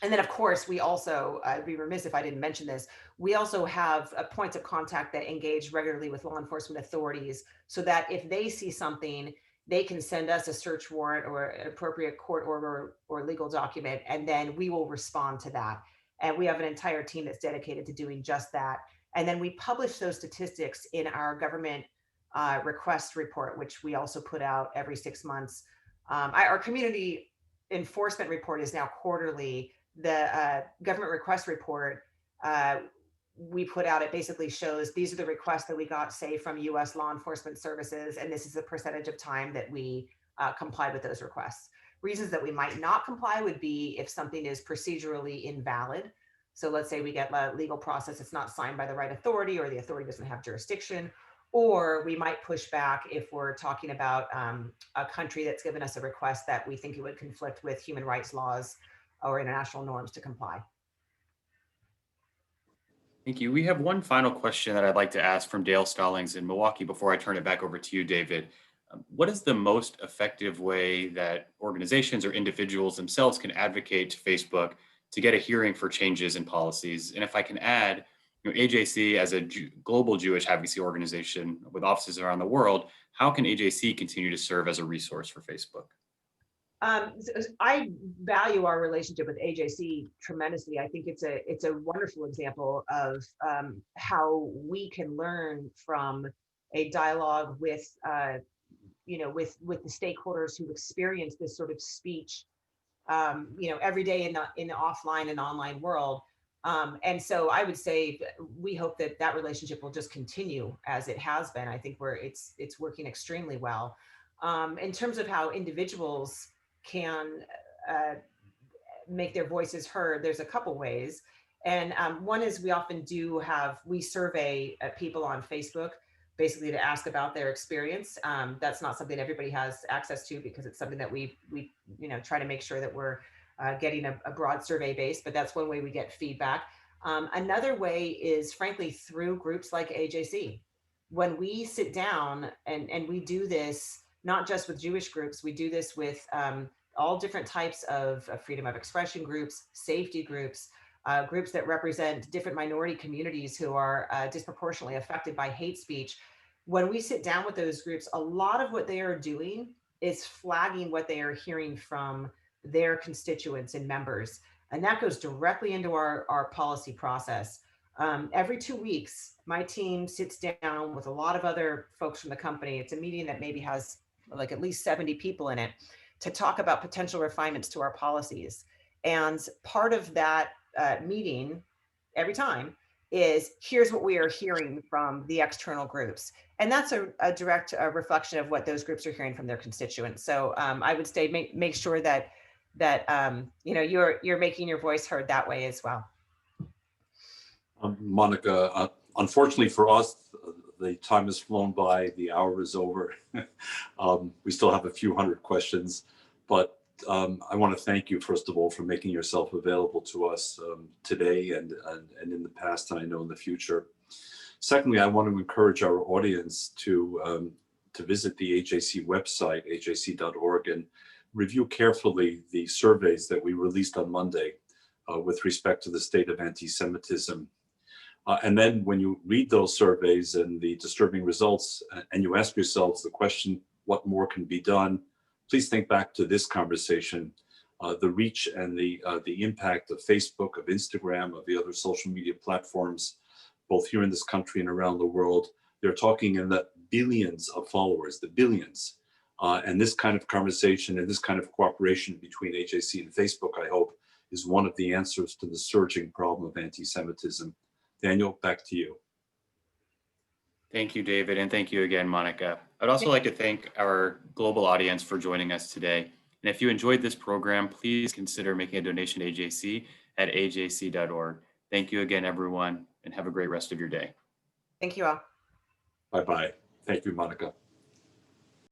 And then, of course, we also, I'd be remiss if I didn't mention this, we also have points of contact that engage regularly with law enforcement authorities so that if they see something, they can send us a search warrant or an appropriate court order or legal document, and then we will respond to that. And we have an entire team that's dedicated to doing just that. And then we publish those statistics in our government request report, which we also put out every 6 months. Our community enforcement report is now quarterly. The government request report we put out, it basically shows these are the requests that we got, say, from US law enforcement services, and this is the percentage of time that we complied with those requests. Reasons that we might not comply would be if something is procedurally invalid. So let's say we get a legal process, it's not signed by the right authority, or the authority doesn't have jurisdiction, or we might push back if we're talking about a country that's given us a request that we think it would conflict with human rights laws or international norms to comply. Thank you. We have one final question that I'd like to ask from Dale Stallings in Milwaukee before I turn it back over to you, David. What is the most effective way that organizations or individuals themselves can advocate to Facebook to get a hearing for changes in policies? And if I can add, AJC as a global Jewish advocacy organization with offices around the world, how can AJC continue to serve as a resource for Facebook? I value our relationship with AJC tremendously. I think it's a wonderful example of how we can learn from a dialogue with with the stakeholders who experience this sort of speech every day in the offline and online world. And so I would say we hope that that relationship will just continue as it has been. I think it's working extremely well. In terms of how individuals can uh, make their voices heard, there's a couple ways. And one is we survey people on Facebook basically to ask about their experience. That's not something everybody has access to because it's something that we try to make sure that we're getting a broad survey base, but that's one way we get feedback. Another way is frankly through groups like AJC. When we sit down and we do this, not just with Jewish groups, we do this with all different types of freedom of expression groups, safety groups, groups that represent different minority communities who are disproportionately affected by hate speech. When we sit down with those groups, a lot of what they are doing is flagging what they are hearing from their constituents and members. And that goes directly into our policy process. Every 2 weeks, my team sits down with a lot of other folks from the company. It's a meeting that maybe has like at least 70 people in it to talk about potential refinements to our policies. And part of that meeting every time is here's what we are hearing from the external groups. And that's a direct reflection of what those groups are hearing from their constituents. So I would say make sure that you're making your voice heard that way as well. Monika, unfortunately for us, the time has flown by, the hour is over. We still have a few hundred questions, but I want to thank you, first of all, for making yourself available to us today and in the past, and I know in the future. Secondly, I want to encourage our audience to visit the AJC website, ajc.org, and review carefully the surveys that we released on Monday with respect to the state of anti-Semitism. And then when you read those surveys and the disturbing results, and you ask yourselves the question, what more can be done? Please think back to this conversation, the reach and the impact of Facebook, of Instagram, of the other social media platforms, both here in this country and around the world. They're talking in the billions of followers, the billions. And this kind of conversation and this kind of cooperation between AJC and Facebook, I hope, is one of the answers to the surging problem of anti-Semitism. Daniel, back to you. Thank you, David, and thank you again, Monika. I'd also like to thank our global audience for joining us today. And if you enjoyed this program, please consider making a donation to AJC at ajc.org. Thank you again, everyone, and have a great rest of your day. Thank you all. Bye-bye. Thank you, Monika.